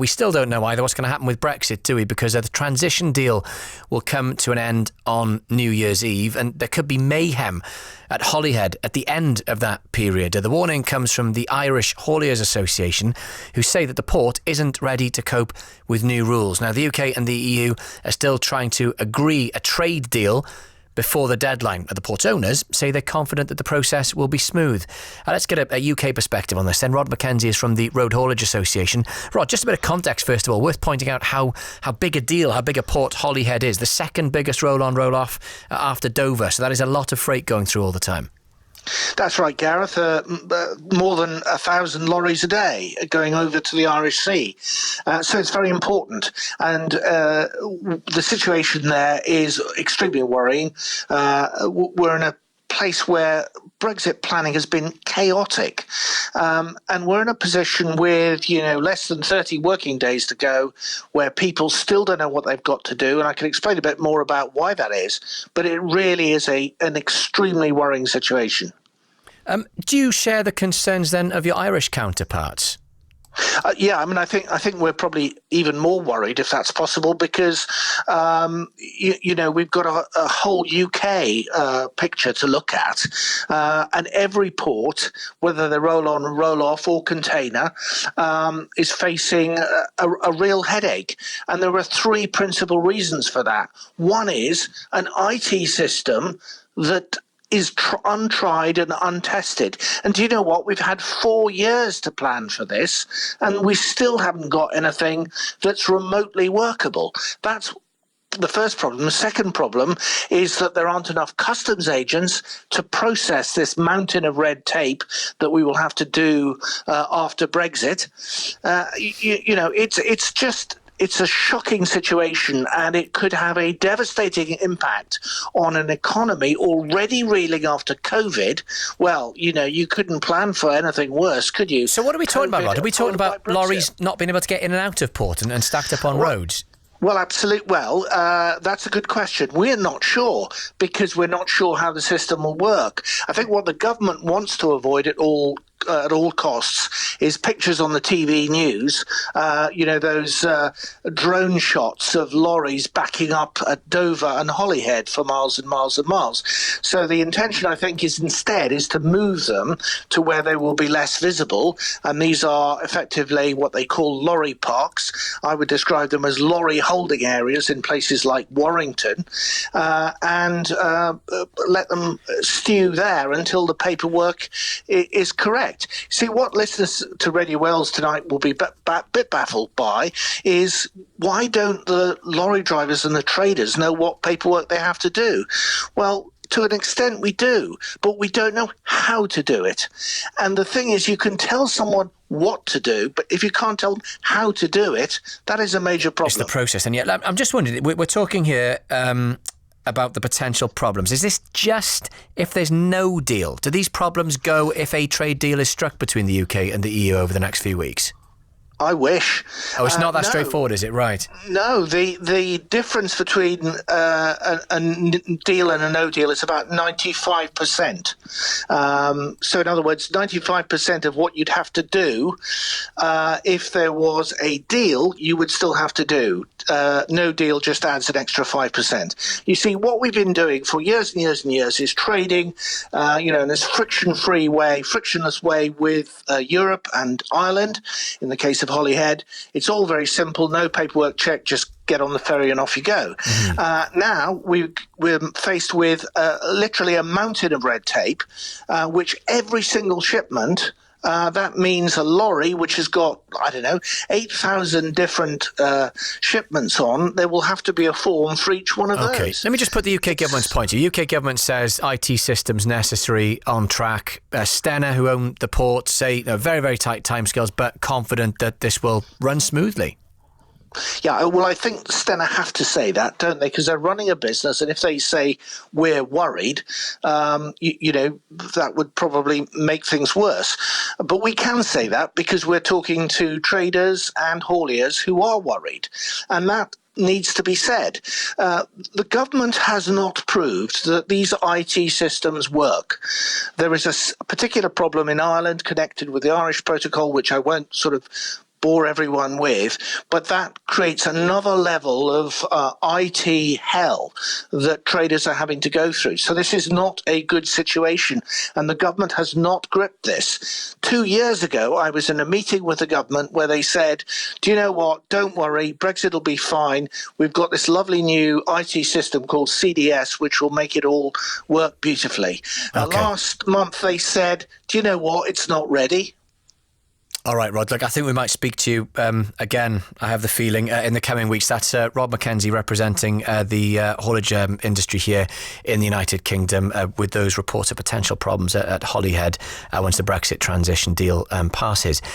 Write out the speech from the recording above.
We still don't know either what's going to happen with Brexit, do we? Because the transition deal will come to an end on New Year's Eve, and there could be mayhem at Holyhead at the end of that period. The warning comes from the Irish Hauliers Association, who say that the port isn't ready to cope with new rules. Now, the UK and the EU are still trying to agree a trade deal before the deadline. The port's owners say they're confident that the process will be smooth. Let's get a UK perspective on this then. Rod McKenzie is from the Road Haulage Association. Rod, just a bit of context first of all, worth pointing out how big a deal, how big a port Holyhead is. The second biggest roll-on, roll-off after Dover, so that is a lot of freight going through all the time. That's right, Gareth. More than 1,000 lorries a day going over to the Irish Sea. So it's very important. And the situation there is extremely worrying. We're in a place where Brexit planning has been chaotic. And we're in a position with, less than 30 working days to go where people still don't know what they've got to do. And I can explain a bit more about why that is. But it really is an extremely worrying situation. Do you share the concerns then of your Irish counterparts? I think we're probably even more worried, if that's possible, because we've got a whole UK picture to look at, and every port, whether they're roll-on, roll-off, or container, is facing a real headache, and there are three principal reasons for that. One is an IT system that is untried and untested. And do you know what? We've had 4 years to plan for this, and we still haven't got anything that's remotely workable. That's the first problem. The second problem is that there aren't enough customs agents to process this mountain of red tape that we will have to do after Brexit. It's a shocking situation, and it could have a devastating impact on an economy already reeling after COVID. Well, you couldn't plan for anything worse, could you? So what are we talking about, Rod? Are we talking about lorries not being able to get in and out of port and stacked up on roads? Well, absolutely. Well, that's a good question. We're not sure because we're not sure how the system will work. I think what the government wants to avoid at all costs is pictures on the TV news, those drone shots of lorries backing up at Dover and Holyhead for miles and miles and miles. So the intention, I think, is to move them to where they will be less visible, and these are effectively what they call lorry parks. I would describe them as lorry holding areas in places like Warrington, and let them stew there until the paperwork is correct. See, what listeners to Radio Wales tonight will be a bit baffled by is why don't the lorry drivers and the traders know what paperwork they have to do? Well, to an extent we do, but we don't know how to do it. And the thing is, you can tell someone what to do, but if you can't tell them how to do it, that is a major problem. It's the process. And yet, I'm just wondering, we're talking here about the potential problems. Is this just if there's no deal? Do these problems go if a trade deal is struck between the UK and the EU over the next few weeks? I wish. Oh, it's not that straightforward, is it? Right. No, the difference between a deal and a no deal is about 95%. So in other words, 95% of what you'd have to do if there was a deal, you would still have to do. No deal just adds an extra 5%. You see, what we've been doing for years and years and years is trading, in this frictionless way with Europe and Ireland. In the case of Holyhead, it's all very simple, no paperwork check, just get on the ferry and off you go. Mm-hmm. Now we're faced with literally a mountain of red tape, which every single shipment, that means a lorry which has got, 8,000 different shipments on. There will have to be a form for each one of those. Let me just put the UK government's point. The UK government says IT systems necessary, on track. Stena, who own the port, say very, very tight timescales, but confident that this will run smoothly. Yeah, well, I think Stena have to say that, don't they? Because they're running a business, and if they say we're worried, that would probably make things worse. But we can say that because we're talking to traders and hauliers who are worried, and that needs to be said. The government has not proved that these IT systems work. There is a particular problem in Ireland connected with the Irish protocol, which I won't sort of bore everyone with, but that creates another level of IT hell that traders are having to go through. So this is not a good situation, and the government has not gripped this. 2 years ago, I was in a meeting with the government where they said, do you know what, don't worry, Brexit will be fine. We've got this lovely new IT system called CDS, which will make it all work beautifully. Okay. Last month, they said, do you know what, it's not ready. All right, Rod. Look, I think we might speak to you again, I have the feeling, in the coming weeks. That's Rod McKenzie representing the haulage industry here in the United Kingdom with those reports of potential problems at Holyhead once the Brexit transition deal passes.